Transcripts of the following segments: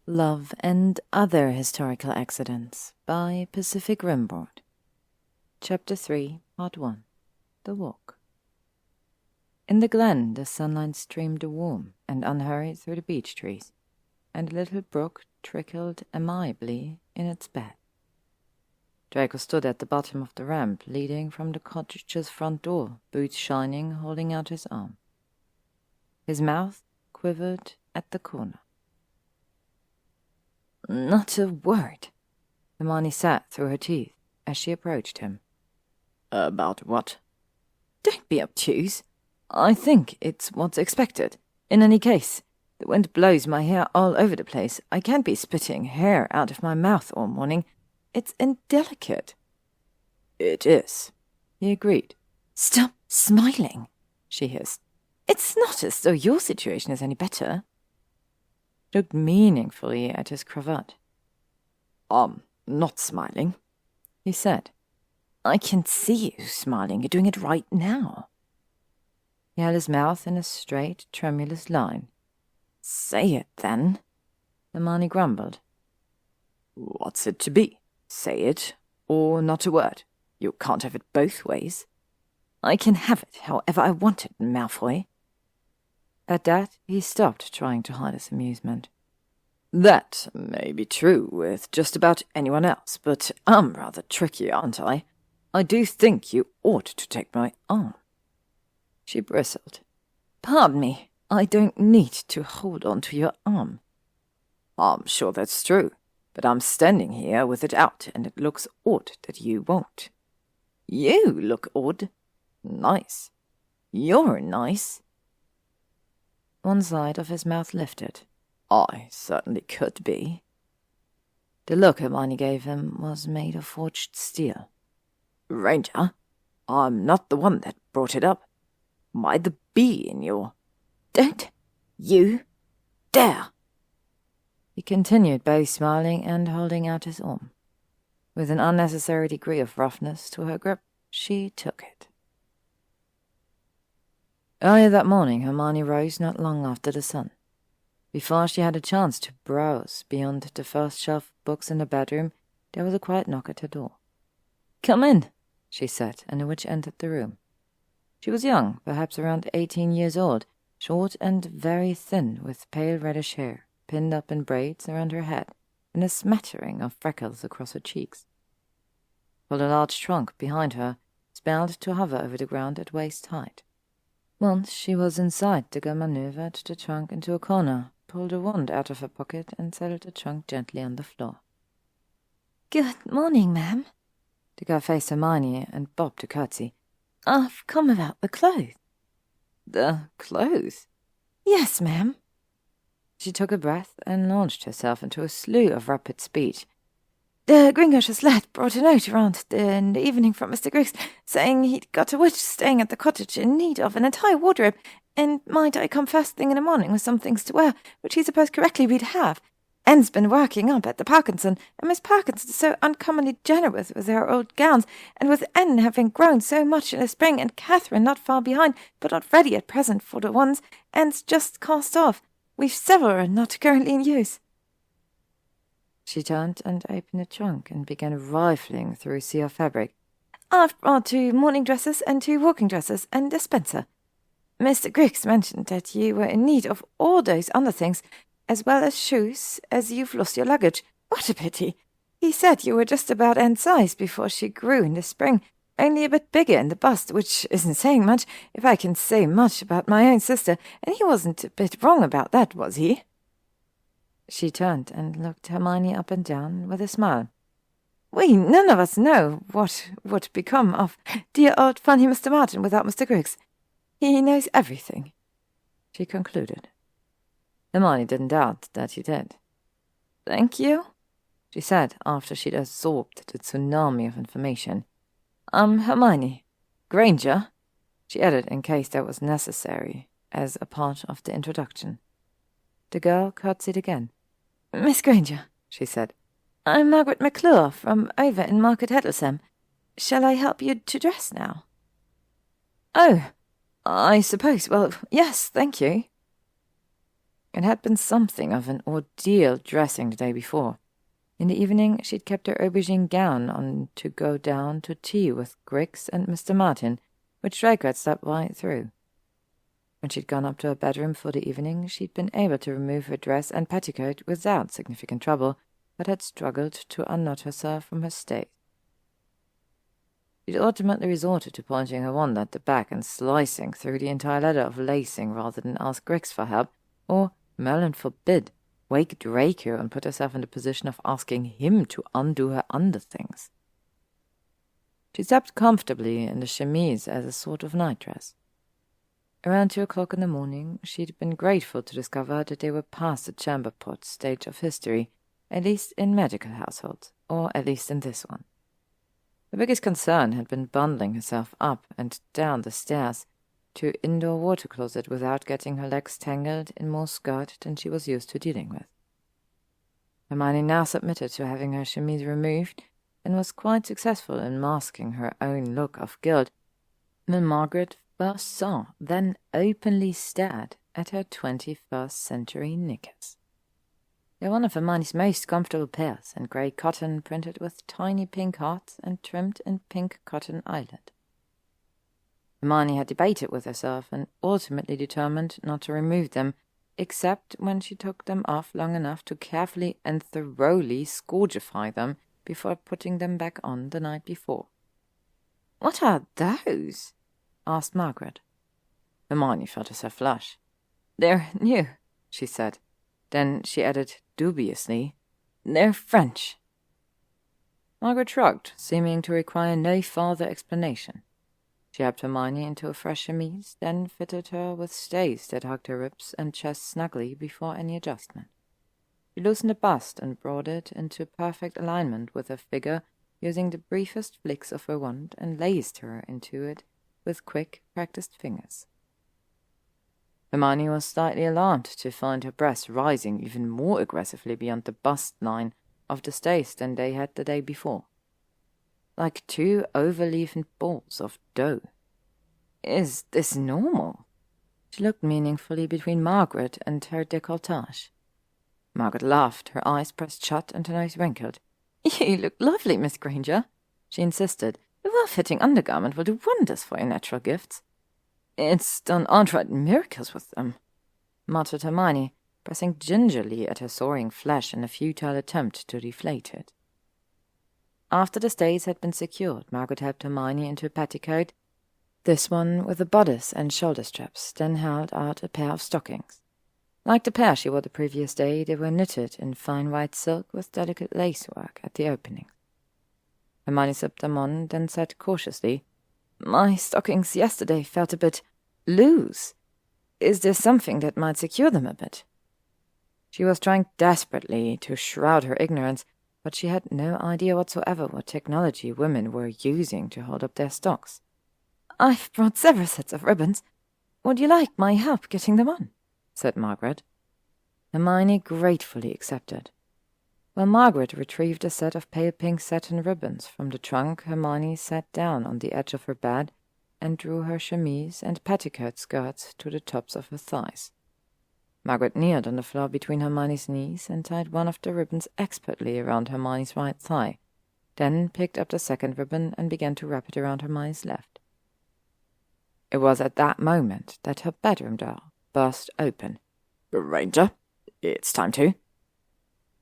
Love and Other Historical Accidents by PacificRimbaud. Chapter 3, Part 1. The Walk. In the glen the sunlight streamed warm and unhurried through the beech trees, and a little brook trickled amiably in its bed. Draco stood at the bottom of the ramp leading from the cottage's front door, boots shining, holding out his arm. His mouth quivered at the corner. "Not a word." Hermione sat through her teeth as she approached him. "About what?" "Don't be obtuse. I think it's what's expected. In any case, the wind blows my hair all over the place. I can't be spitting hair out of my mouth all morning. It's indelicate." "It is," he agreed. "Stop smiling," she hissed. "It's not as though your situation is any better." Looked meaningfully at his cravat. Not smiling," he said. "I can see you smiling. You're doing it right now." He held his mouth in a straight, tremulous line. "Say it, then," Hermione grumbled. "What's it to be? Say it, or not a word. You can't have it both ways." "I can have it however I want it, Malfoy." At that, he stopped trying to hide his amusement. "That may be true with just about anyone else, but I'm rather tricky, aren't I? I do think you ought to take my arm." She bristled. "Pardon me, I don't need to hold on to your arm." "I'm sure that's true, but I'm standing here with it out, and it looks odd that you won't." "You look odd." "Nice." "You're nice." One side of his mouth lifted. "I certainly could be." The look Hermione gave him was made of forged steel. "Granger, I'm not the one that brought it up. Why the bee in your—" "Don't you dare!" He continued, both smiling and holding out his arm. With an unnecessary degree of roughness to her grip, she took it. Earlier that morning, Hermione rose not long after the sun. Before she had a chance to browse beyond the first shelf of books in the bedroom, there was a quiet knock at her door. "Come in," she said, and the witch entered the room. She was young, perhaps around 18 years old, short and very thin, with pale reddish hair, pinned up in braids around her head, and a smattering of freckles across her cheeks. While a large trunk behind her spelled to hover over the ground at waist height. Once she was inside, the girl maneuvered the trunk into a corner, pulled a wand out of her pocket, and settled the trunk gently on the floor. "Good morning, ma'am." The girl faced Hermione and bobbed a curtsy. "I've come about the clothes." "The clothes?" "Yes, ma'am." She took a breath and launched herself into a slew of rapid speech. "The Gringer's lad brought a note around in the evening from Mr. Griggs, saying he'd got a witch staying at the cottage in need of an entire wardrobe, and might I come first thing in the morning with some things to wear, which he supposed correctly we'd have. Anne's been working up at the Parkinson, and Miss Parkinson is so uncommonly generous with her old gowns, and with Anne having grown so much in the spring, and Catherine not far behind, but not ready at present for the ones Anne's just cast off. We've several not currently in use." She turned and opened the trunk and began rifling through a sea of fabric. "I've brought 2 morning dresses and 2 walking dresses and a spencer. Mr. Griggs mentioned that you were in need of all those other things, as well as shoes, as you've lost your luggage. What a pity! He said you were just about Anne's size before she grew in the spring, only a bit bigger in the bust, which isn't saying much, if I can say much about my own sister, and he wasn't a bit wrong about that, was he?" She turned and looked Hermione up and down with a smile. "We none of us know what would become of dear old funny Mr. Martin without Mr. Griggs. He knows everything," she concluded. Hermione didn't doubt that he did. "Thank you," she said after she'd absorbed the tsunami of information. "I'm Hermione. Granger," she added in case that was necessary as a part of the introduction. The girl curtsied again. "Miss Granger," she said. "I'm Margaret McClure from over in Market Hedlesam. Shall I help you to dress now?" "Oh, I suppose, well, yes, thank you." It had been something of an ordeal dressing the day before. In the evening she'd kept her aubergine gown on to go down to tea with Griggs and Mr. Martin, which Draco had stepped right through. When she'd gone up to her bedroom for the evening, she'd been able to remove her dress and petticoat without significant trouble, but had struggled to unknot herself from her state. She'd ultimately resorted to pointing her wand at the back and slicing through the entire letter of lacing rather than ask Griggs for help, or, Merlin forbid, wake Draco and put herself in the position of asking him to undo her underthings. She slept comfortably in the chemise as a sort of nightdress. Around 2 o'clock in the morning, she'd been grateful to discover that they were past the chamber pot stage of history, at least in medical households, or at least in this one. The biggest concern had been bundling herself up and down the stairs to indoor water closet without getting her legs tangled in more skirt than she was used to dealing with. Hermione now submitted to having her chemise removed, and was quite successful in masking her own look of guilt when Margaret first saw, then openly stared at her 21st century knickers. They were one of Hermione's most comfortable pairs, in grey cotton printed with tiny pink hearts and trimmed in pink cotton eyelet. Hermione had debated with herself and ultimately determined not to remove them, except when she took them off long enough to carefully and thoroughly scourgify them before putting them back on the night before. "What are those?" asked Margaret. Hermione felt herself flush. "They're new," she said. Then she added dubiously, "They're French." Margaret shrugged, seeming to require no further explanation. She helped Hermione into a fresh chemise, then fitted her with stays that hugged her ribs and chest snugly before any adjustment. She loosened the bust and brought it into perfect alignment with her figure, using the briefest flicks of her wand, and laced her into it with quick, practiced fingers. Hermione was slightly alarmed to find her breasts rising even more aggressively beyond the bust line of the stays than they had the day before, like 2 over-leavened balls of dough. "Is this normal?" She looked meaningfully between Margaret and her décolletage. Margaret laughed, her eyes pressed shut and her nose wrinkled. "You look lovely, Miss Granger," she insisted. "A well-fitting undergarment will do wonders for your natural gifts." "It's done outright miracles with them," muttered Hermione, pressing gingerly at her soaring flesh in a futile attempt to deflate it. After the stays had been secured, Margaret helped Hermione into a petticoat, this one with a bodice and shoulder straps, then held out a pair of stockings. Like the pair she wore the previous day, they were knitted in fine white silk with delicate lacework at the openings. Hermione slipped them on, then said cautiously, "My stockings yesterday felt a bit loose. Is there something that might secure them a bit?" She was trying desperately to shroud her ignorance, but she had no idea whatsoever what technology women were using to hold up their stocks. "I've brought several sets of ribbons. Would you like my help getting them on?" said Margaret. Hermione gratefully accepted. While Margaret retrieved a set of pale pink satin ribbons from the trunk, Hermione sat down on the edge of her bed and drew her chemise and petticoat skirts to the tops of her thighs. Margaret kneeled on the floor between Hermione's knees and tied one of the ribbons expertly around Hermione's right thigh, then picked up the second ribbon and began to wrap it around Hermione's left. It was at that moment that her bedroom door burst open. "Granger, it's time to."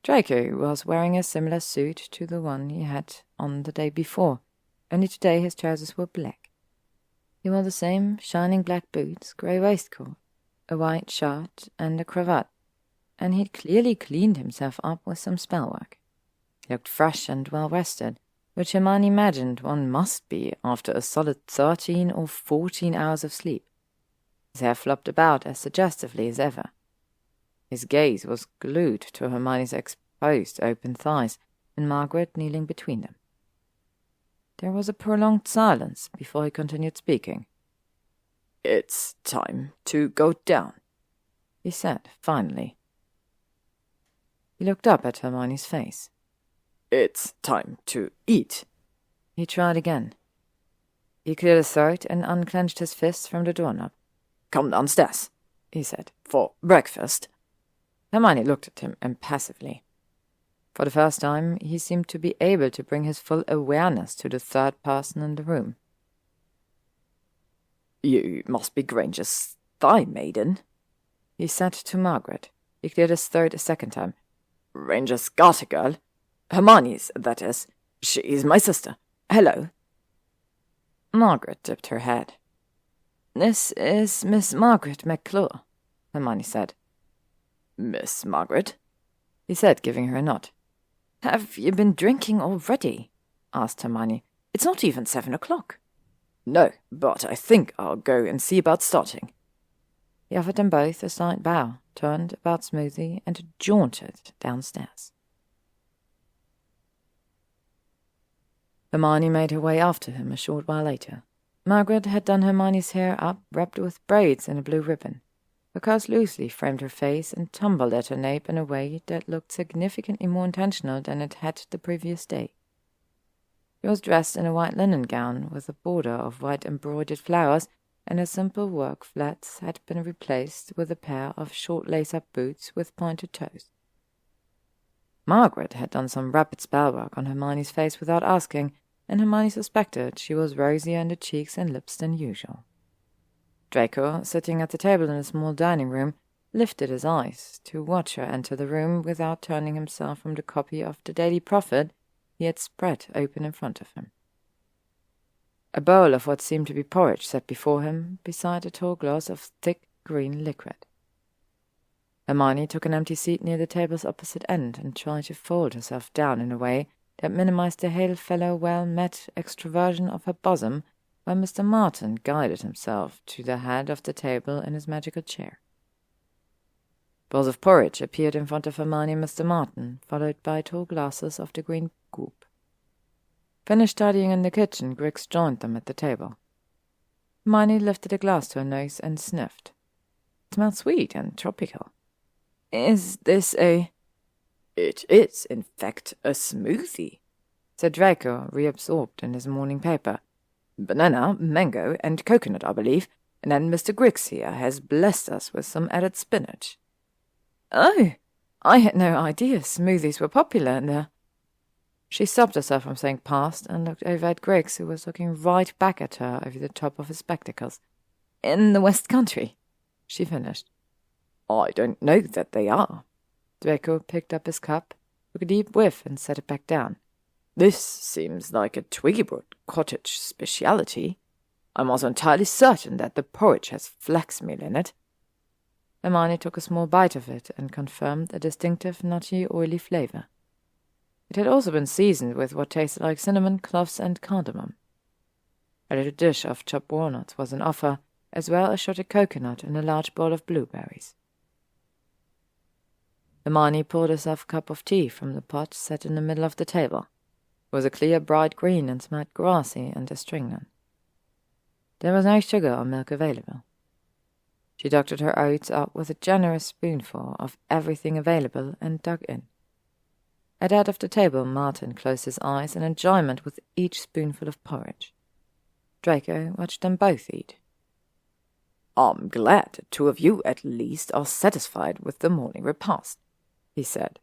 Draco was wearing a similar suit to the one he had on the day before, only today his trousers were black. He wore the same shining black boots, grey waistcoat, a white shirt, and a cravat, and he'd clearly cleaned himself up with some spellwork. He looked fresh and well-rested, which Hermione imagined one must be after a solid 13 or 14 hours of sleep. His hair flopped about as suggestively as ever. His gaze was glued to Hermione's exposed open thighs, and Margaret kneeling between them. There was a prolonged silence before he continued speaking. "It's time to go down," he said, finally. He looked up at Hermione's face. "It's time to eat." He tried again. He cleared his throat and unclenched his fists from the doorknob. "Come downstairs," he said, "for breakfast." Hermione looked at him impassively. For the first time, he seemed to be able to bring his full awareness to the third person in the room. "You must be Granger's thigh maiden," he said to Margaret. He cleared his throat a second time. "Granger's garter girl. Hermione's, that is. She's my sister. Hello." Margaret tipped her head. "This is Miss Margaret McClure," Hermione said. "Miss Margaret?" he said, giving her a nod. "Have you been drinking already?" asked Hermione. "It's not even 7 o'clock." "No, but I think I'll go and see about starting." He offered them both a slight bow, turned about smoothly, and jaunted downstairs. Hermione made her way after him a short while later. Margaret had done Hermione's hair up, wrapped with braids and a blue ribbon. Her curls loosely framed her face and tumbled at her nape in a way that looked significantly more intentional than it had the previous day. She was dressed in a white linen gown with a border of white embroidered flowers, and her simple work flats had been replaced with a pair of short lace-up boots with pointed toes. Margaret had done some rapid spellwork on Hermione's face without asking, and Hermione suspected she was rosier in the cheeks and lips than usual. Draco, sitting at the table in the small dining room, lifted his eyes to watch her enter the room without turning himself from the copy of the Daily Prophet he had spread open in front of him. A bowl of what seemed to be porridge sat before him, beside a tall glass of thick green liquid. Hermione took an empty seat near the table's opposite end and tried to fold herself down in a way that minimized the hail-fellow well-met extroversion of her bosom, while Mr. Martin guided himself to the head of the table in his magical chair. Bowls of porridge appeared in front of Hermione and Mr. Martin, followed by tall glasses of the green goop. Finished tidying in the kitchen, Griggs joined them at the table. Hermione lifted a glass to her nose and sniffed. It smelled sweet and tropical. "Is this a—" "It is, in fact, a smoothie," said Draco, reabsorbed in his morning paper. "Banana, mango, and coconut, I believe, and then Mr. Griggs here has blessed us with some added spinach." "Oh, I had no idea smoothies were popular in there." She stopped herself from saying past and looked over at Griggs, who was looking right back at her over the top of his spectacles. "In the West Country," she finished. "I don't know that they are." Draco picked up his cup, took a deep whiff, and set it back down. "This seems like a Twiggywood cottage speciality. I'm also entirely certain that the porridge has flaxmeal in it." Hermione took a small bite of it and confirmed a distinctive, nutty, oily flavor. It had also been seasoned with what tasted like cinnamon, cloves, and cardamom. A little dish of chopped walnuts was an offer, as well as shredded coconut and a large bowl of blueberries. Hermione poured herself a cup of tea from the pot set in the middle of the table. It was a clear, bright green and smelled grassy and astringent. There was no sugar or milk available. She doctored her oats up with a generous spoonful of everything available and dug in. At the head of the table, Martin closed his eyes in enjoyment with each spoonful of porridge. Draco watched them both eat. "I'm glad the two of you at least are satisfied with the morning repast," he said.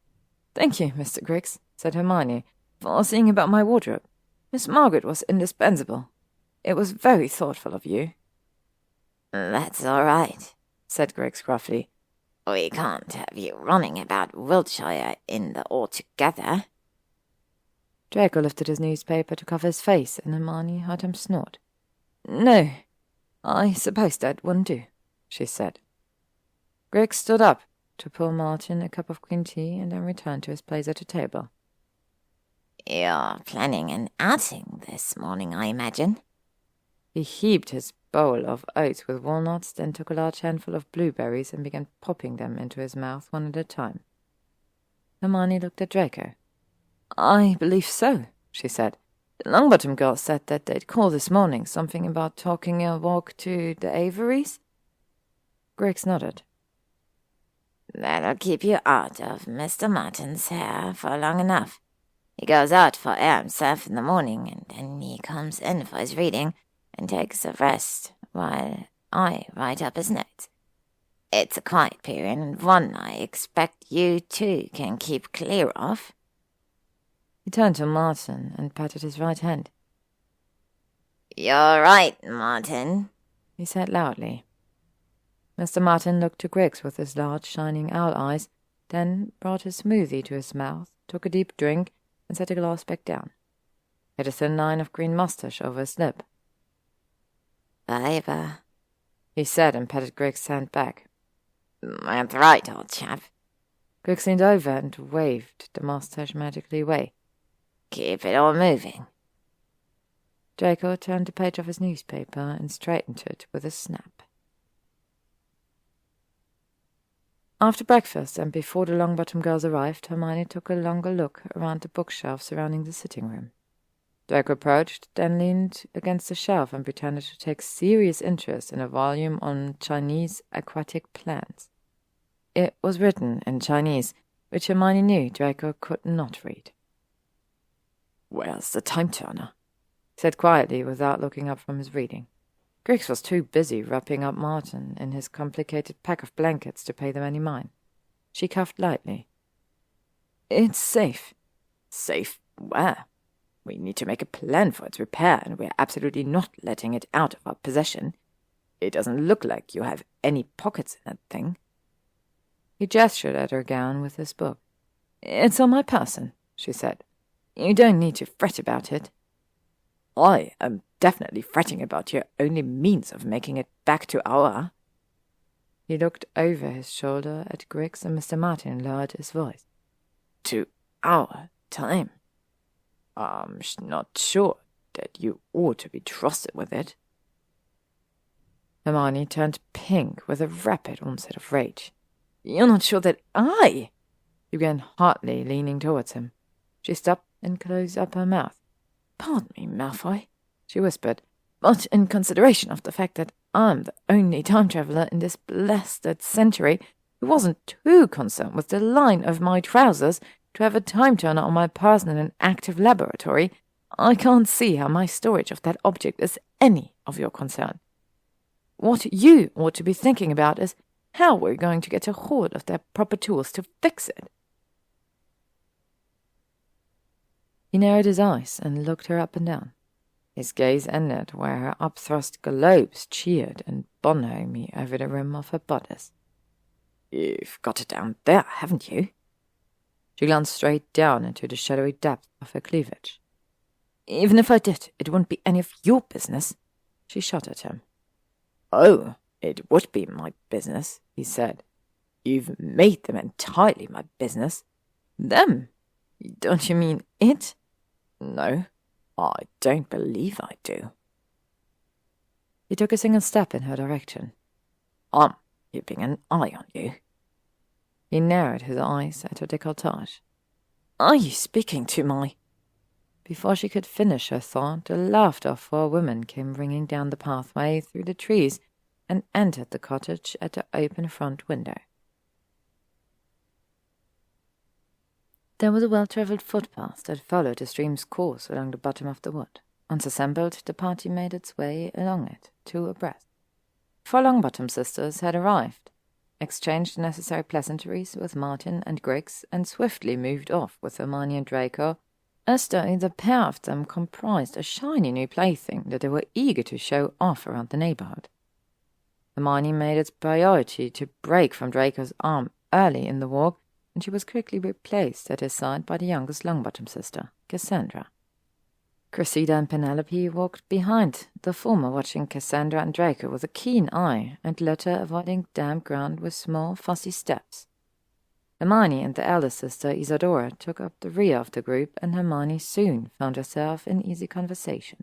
"Thank you, Mr. Griggs," said Hermione, "for seeing about my wardrobe. Miss Margaret was indispensable. It was very thoughtful of you." "That's all right," said Griggs gruffly. "We can't have you running about Wiltshire in the altogether." Draco lifted his newspaper to cover his face, and Hermione heard him snort. "No, I suppose that wouldn't do," she said. Griggs stood up to pour Martin a cup of green tea and then returned to his place at the table. "You're planning an outing this morning, I imagine?" He heaped his bowl of oats with walnuts, then took a large handful of blueberries and began popping them into his mouth one at a time. Hermione looked at Draco. "I believe so," she said. "The Longbottom girl said that they'd call this morning, something about talking a walk to the Averys." Griggs nodded. "That'll keep you out of Mr. Martin's hair for long enough. He goes out for air himself in the morning, and then he comes in for his reading and takes a rest while I write up his notes. It's a quiet period, and one I expect you two can keep clear of." He turned to Martin and patted his right hand. "You're right, Martin," he said loudly. Mr. Martin looked to Griggs with his large, shining owl eyes, then brought his smoothie to his mouth, took a deep drink, and set the glass back down. He had a thin line of green moustache over his lip. "Baby," he said, and patted Griggs' hand back. "That's right, old chap. Griggs leaned over and waved the moustache magically away. Keep it all moving." Draco turned the page of his newspaper and straightened it with a snap. After breakfast and before the Longbottom girls arrived, Hermione took a longer look around the bookshelf surrounding the sitting room. Draco approached, then leaned against the shelf and pretended to take serious interest in a volume on Chinese aquatic plants. It was written in Chinese, which Hermione knew Draco could not read. "Where's the time-turner?" he said quietly without looking up from his reading. Griggs was too busy wrapping up Martin in his complicated pack of blankets to pay them any mind. She coughed lightly. "It's safe." "Safe where? We need to make a plan for its repair, and we're absolutely not letting it out of our possession. It doesn't look like you have any pockets in that thing." He gestured at her gown with his book. "It's on my person," she said. "You don't need to fret about it." "I am definitely fretting about your only means of making it back to our—" He looked over his shoulder at Griggs, and Mr. Martin lowered his voice. "To our time. I'm not sure that you ought to be trusted with it." Hermione turned pink with a rapid onset of rage. "You're not sure that I—" She began hotly, leaning towards him. She stopped and closed up her mouth. "Pardon me, Malfoy," she whispered, "but in consideration of the fact that I'm the only time-traveller in this blessed century who wasn't too concerned with the line of my trousers to have a time-turner on my person in an active laboratory, I can't see how my storage of that object is any of your concern. What you ought to be thinking about is how we're going to get a hold of the proper tools to fix it." He narrowed his eyes and looked her up and down. His gaze ended where her upthrust globes cheered and bonhomed me over the rim of her bodice. "You've got it down there, haven't you?" She glanced straight down into the shadowy depth of her cleavage. "Even if I did, it wouldn't be any of your business," she shot at him. "Oh, it would be my business," he said. "You've made them entirely my business." "Them? Don't you mean it?" "No, I don't believe I do." He took a single step in her direction. "I'm keeping an eye on you." He narrowed his eyes at her décolletage. "Are you speaking to my—" Before she could finish her thought, the laughter of 4 women came ringing down the pathway through the trees and entered the cottage at the open front window. There was a well-travelled footpath that followed the stream's course along the bottom of the wood. Once assembled, the party made its way along it, 2 abreast. 4 Longbottom sisters had arrived, exchanged the necessary pleasantries with Martin and Griggs, and swiftly moved off with Hermione and Draco, as though the pair of them comprised a shiny new plaything that they were eager to show off around the neighbourhood. Hermione made it priority to break from Draco's arm early in the walk, and she was quickly replaced at his side by the youngest Longbottom sister, Cassandra. Cressida and Penelope walked behind, the former watching Cassandra and Draco with a keen eye, and the latter avoiding damp ground with small, fussy steps. Hermione and the elder sister, Isadora, took up the rear of the group, and Hermione soon found herself in easy conversation.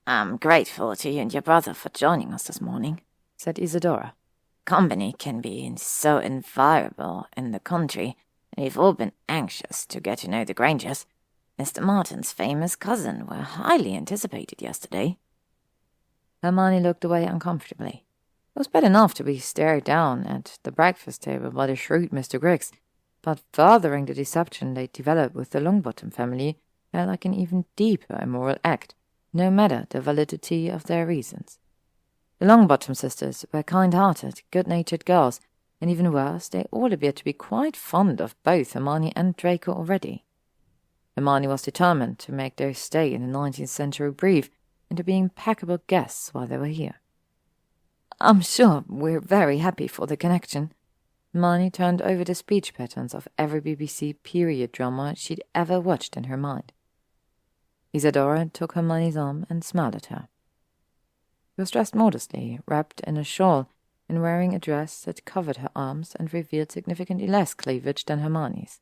"I'm grateful to you and your brother for joining us this morning," said Isadora. "Company can be so invaluable in the country, and we've all been anxious to get to know the Grangers. Mr. Martin's famous cousin were highly anticipated yesterday." Hermione looked away uncomfortably. It was bad enough to be stared down at the breakfast table by the shrewd Mr. Griggs, but furthering the deception they developed with the Longbottom family felt like an even deeper immoral act, no matter the validity of their reasons. The Longbottom sisters were kind-hearted, good-natured girls, and even worse, they all appeared to be quite fond of both Hermione and Draco already. Hermione was determined to make their stay in the 19th century brief and to be impeccable guests while they were here. "I'm sure we're very happy for the connection." Hermione turned over the speech patterns of every BBC period drama she'd ever watched in her mind. Isadora took Hermione's arm and smiled at her. She was dressed modestly, wrapped in a shawl, and wearing a dress that covered her arms and revealed significantly less cleavage than Hermione's.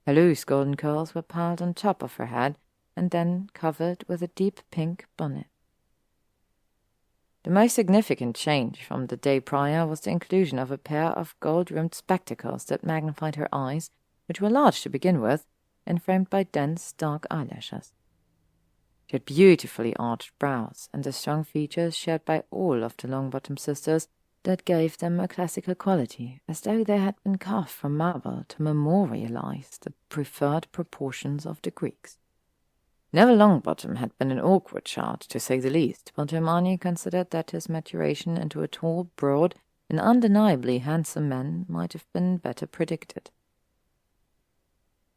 Her loose golden curls were piled on top of her head and then covered with a deep pink bonnet. The most significant change from the day prior was the inclusion of a pair of gold-rimmed spectacles that magnified her eyes, which were large to begin with, and framed by dense, dark eyelashes. She had beautifully arched brows, and the strong features shared by all of the Longbottom sisters that gave them a classical quality, as though they had been carved from marble to memorialize the preferred proportions of the Greeks. Neville Longbottom had been an awkward child, to say the least, but Hermione considered that his maturation into a tall, broad, and undeniably handsome man might have been better predicted.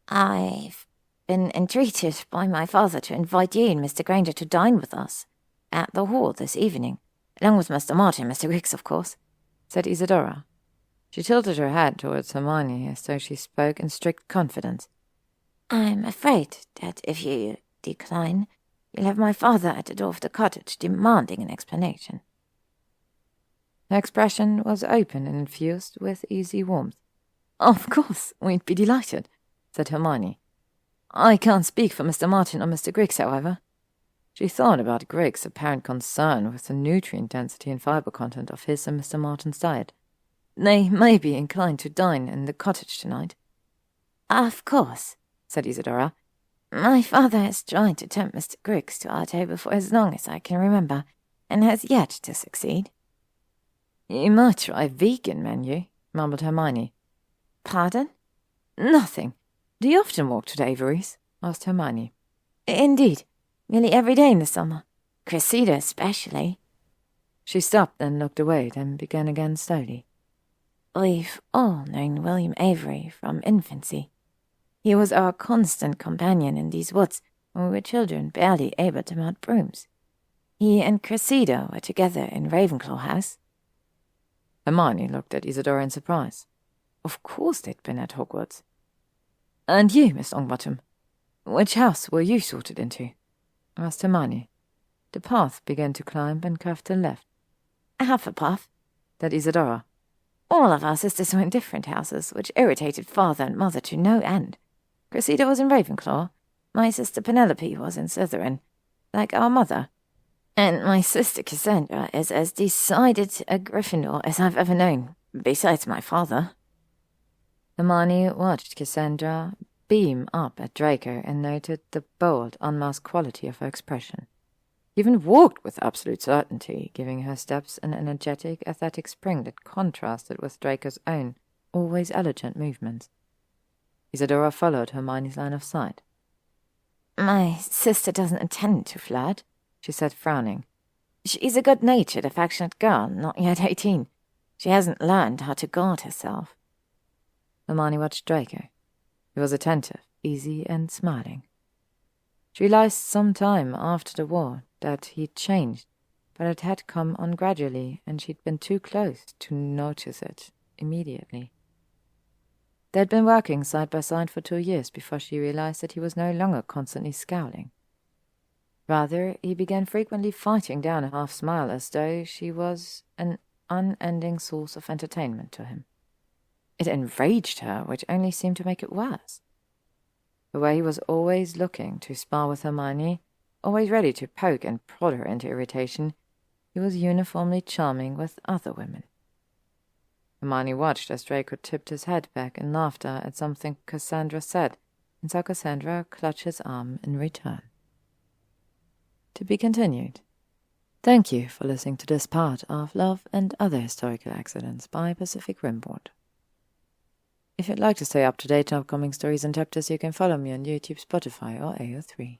"I've been entreated by my father to invite you and Mr. Granger to dine with us at the Hall this evening, along with Mr. Martin and Mr. Griggs, of course," said Isadora. She tilted her head towards Hermione as though she spoke in strict confidence. "I'm afraid that if you decline, you'll have my father at the door of the cottage demanding an explanation." Her expression was open and infused with easy warmth. "Of course, we'd be delighted," said Hermione. "I can't speak for Mr. Martin or Mr. Griggs, however." She thought about Griggs' apparent concern with the nutrient density and fibre content of his and Mr. Martin's diet. "They may be inclined to dine in the cottage tonight." "Of course," said Isadora. "My father has tried to tempt Mr. Griggs to our table for as long as I can remember, and has yet to succeed." "You might try a vegan menu," mumbled Hermione. "Pardon?" "Nothing. Do you often walk to the Averys?" asked Hermione. "Indeed, nearly every day in the summer. Cressida especially." She stopped and looked away, then began again slowly. "We've all known William Avery from infancy. He was our constant companion in these woods when we were children barely able to mount brooms. He and Cressida were together in Ravenclaw House." Hermione looked at Isadora in surprise. Of course they'd been at Hogwarts. "And you, Miss Longbottom, which house were you sorted into?" asked Hermione. The path began to climb and curved to the left. "Hufflepuff," said Isadora. "All of our sisters were in different houses, which irritated father and mother to no end. Cressida was in Ravenclaw, my sister Penelope was in Slytherin, like our mother, and my sister Cassandra is as decided a Gryffindor as I've ever known, besides my father." Hermione watched Cassandra beam up at Draco and noted the bold, unmasked quality of her expression. She even walked with absolute certainty, giving her steps an energetic, athletic spring that contrasted with Draco's own, always elegant movements. Isadora followed Hermione's line of sight. "My sister doesn't intend to flirt," she said, frowning. "She's a good-natured, affectionate girl, not yet 18. She hasn't learned how to guard herself." Hermione watched Draco. He was attentive, easy, and smiling. She realized some time after the war that he'd changed, but it had come on gradually, and she'd been too close to notice it immediately. They'd been working side by side for 2 years before she realized that he was no longer constantly scowling. Rather, he began frequently fighting down a half-smile as though she was an unending source of entertainment to him. It enraged her, which only seemed to make it worse. The way he was always looking to spar with Hermione, always ready to poke and prod her into irritation, he was uniformly charming with other women. Hermione watched as Draco tipped his head back in laughter at something Cassandra said, and saw Cassandra clutch his arm in return. To be continued. Thank you for listening to this part of Love and Other Historical Accidents by PacificRimbaud. If you'd like to stay up to date on upcoming stories and chapters, you can follow me on YouTube, Spotify, or AO3.